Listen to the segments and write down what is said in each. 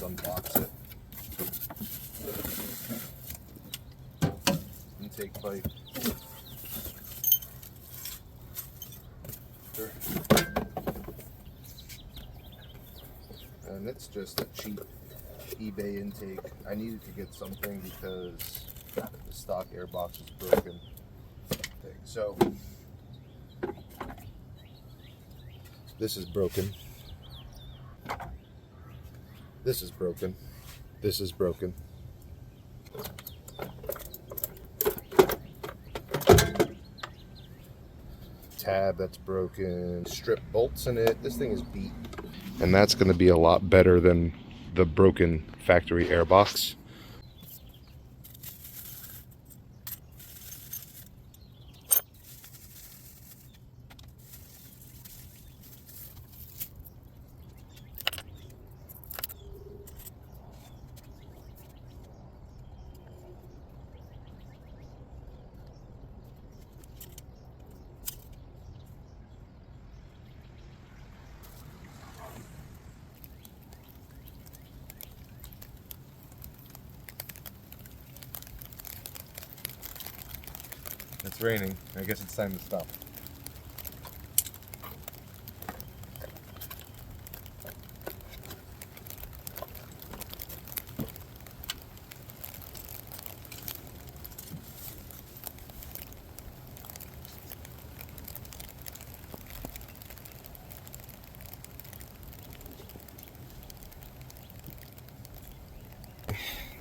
unbox it. Intake pipe. Sure. And it's just a cheap eBay intake. I needed to get something because the stock airbox is broken. So this is broken. This is broken. This is broken. Tab that's broken. Strip bolts in it. This thing is beat. And that's going to be a lot better than the broken factory airbox. It's raining. I guess it's time to stop.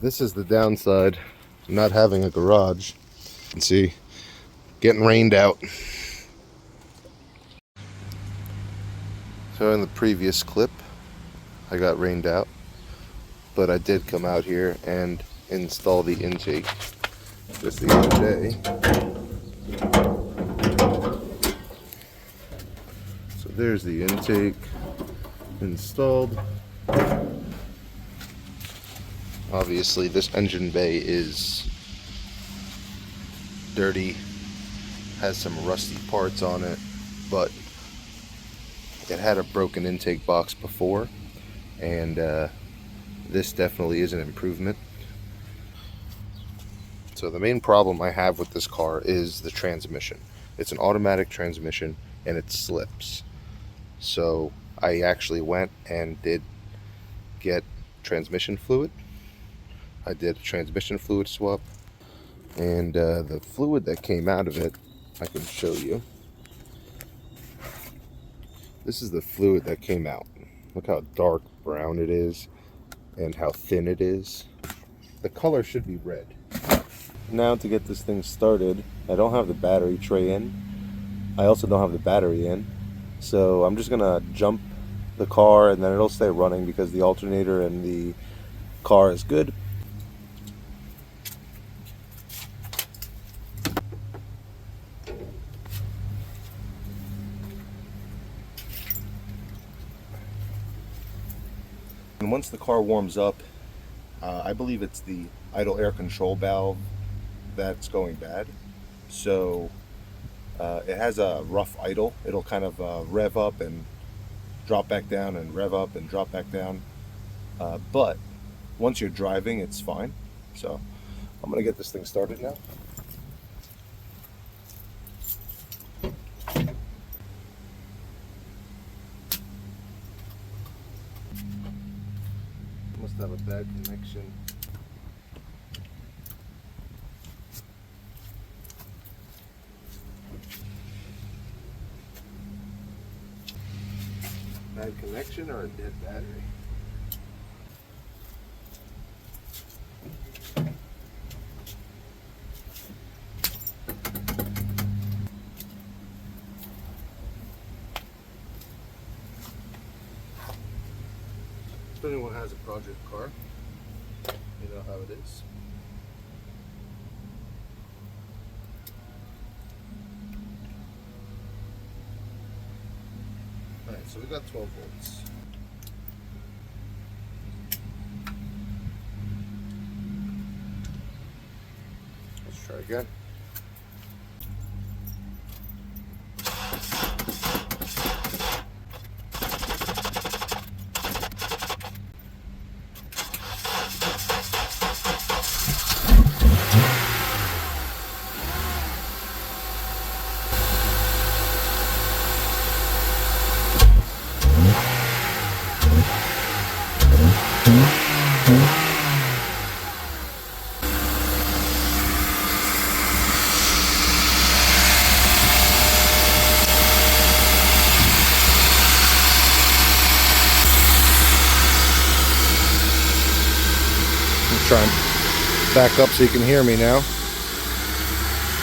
This is the downside of not having a garage. You can see, getting rained out. So in the previous clip, I got rained out, but I did come out here and install the intake just the other day. So there's the intake installed. Obviously this engine bay is dirty, has some rusty parts on it, but it had a broken intake box before, and this definitely is an improvement. So the main problem I have with this car is the transmission. It's an automatic transmission and it slips. So I actually went and did get transmission fluid. I did a transmission fluid swap, and the fluid that came out of it, I can show you. This is the fluid that came out. Look how dark brown it is and how thin it is. The color should be red. Now to get this thing started, I don't have the battery tray in. I also don't have the battery in. So I'm just gonna jump the car and then it'll stay running because the alternator in the car is good. And once the car warms up, I believe it's the idle air control valve that's going bad. So it has a rough idle. It'll kind of rev up and drop back down and rev up and drop back down. But once you're driving, it's fine. So I'm gonna get this thing started now. Must have a bad connection. Bad connection or a dead battery? If anyone has a project car, you know how it is. Alright, so we got 12 volts. Let's try again. Try and back up so you can hear me now.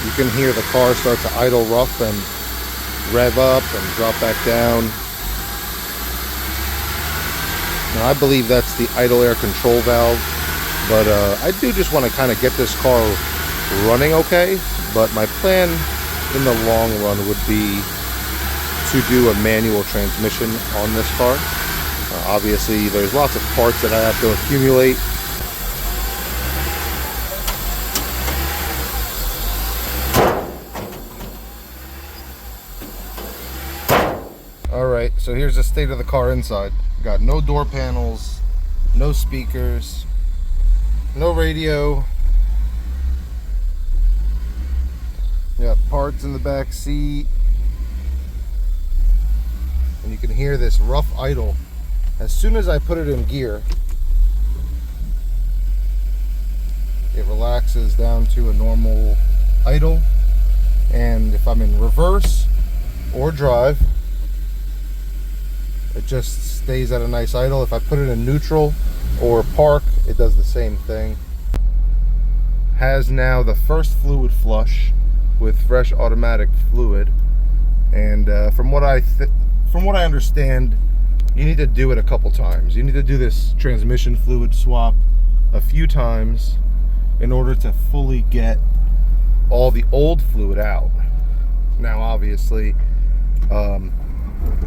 You can hear the car start to idle rough and rev up and drop back down. Now I believe that's the idle air control valve, but I do just want to kind of get this car running okay. But my plan in the long run would be to do a manual transmission on this car. Obviously there's lots of parts that I have to accumulate. Alright, so here's the state of the car inside. Got no door panels, no speakers, no radio. Got parts in the back seat. And you can hear this rough idle. As soon as I put it in gear, it relaxes down to a normal idle. And if I'm in reverse or drive, it just stays at a nice idle. If I put it in neutral or park, it does the same thing. Has now the first fluid flush with fresh automatic fluid, and from what I understand, you need to do it a couple times. You need to do this transmission fluid swap a few times in order to fully get all the old fluid out. Now obviously,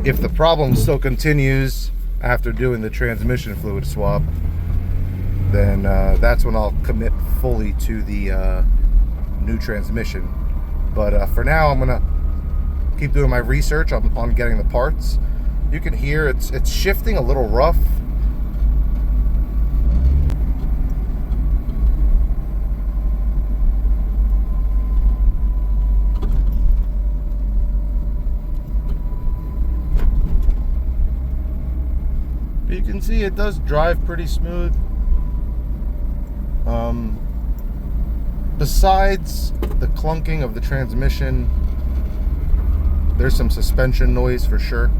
if the problem still continues after doing the transmission fluid swap, then that's when I'll commit fully to the new transmission. But for now, I'm gonna keep doing my research on getting the parts. You can hear it's shifting a little rough. You can see it does drive pretty smooth. Besides the clunking of the transmission, there's some suspension noise for sure.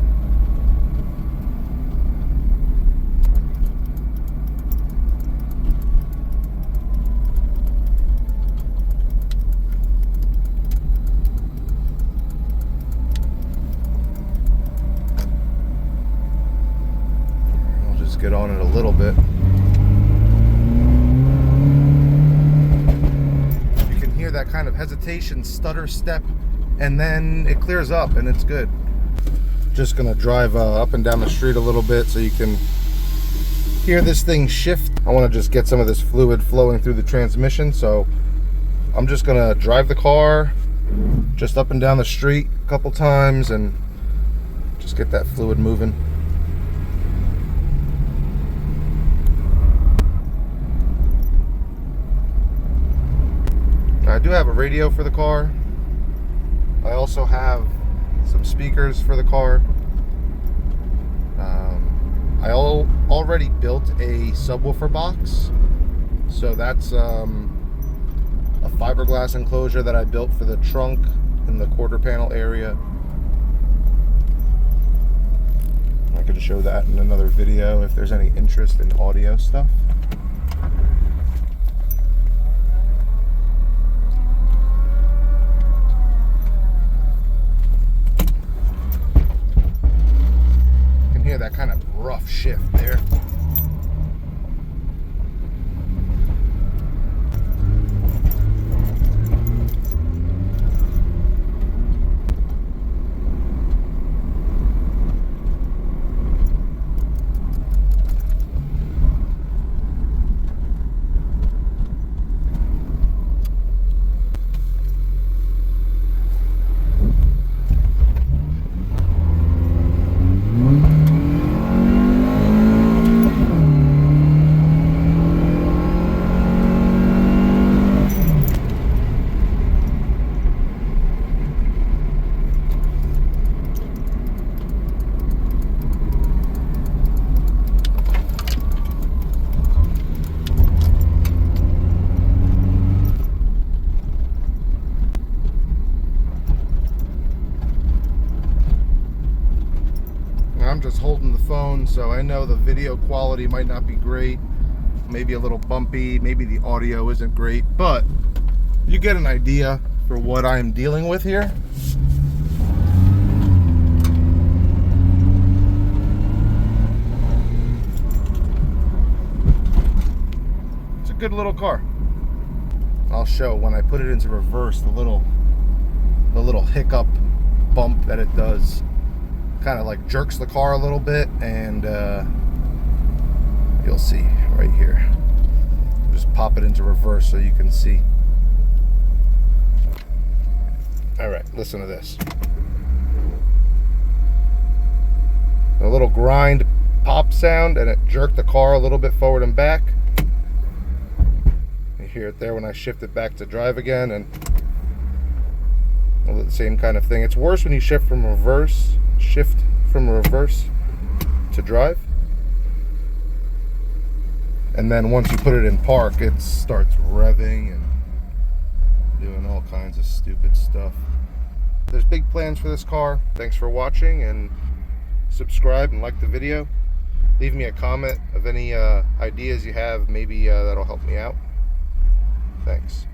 I'll just get on it a little bit. That kind of hesitation, stutter step, and then it clears up and it's good. Just gonna drive up and down the street a little bit so you can hear this thing shift. I want to just get some of this fluid flowing through the transmission, so I'm just gonna drive the car just up and down the street a couple times and just get that fluid moving. I do have a radio for the car. I also have some speakers for the car. I already built a subwoofer box. So that's a fiberglass enclosure that I built for the trunk in the quarter panel area. I could show that in another video if there's any interest in audio stuff. Hear that kind of rough shift there. phone, so I know the video quality might not be great, maybe a little bumpy, maybe the audio isn't great, but you get an idea for what I'm dealing with here. It's a good little car. I'll show when I put it into reverse the little hiccup bump that it does. Kind of like jerks the car a little bit, and you'll see right here. Just pop it into reverse so you can see. All right, listen to this. A little grind pop sound, and it jerked the car a little bit forward and back. You hear it there when I shift it back to drive again, and the same kind of thing. It's worse when you shift from reverse to drive, and then once you put it in park, it starts revving and doing all kinds of stupid stuff. There's big plans for this car. Thanks for watching, and subscribe and like the video. Leave me a comment of any ideas you have, maybe that'll help me out. Thanks.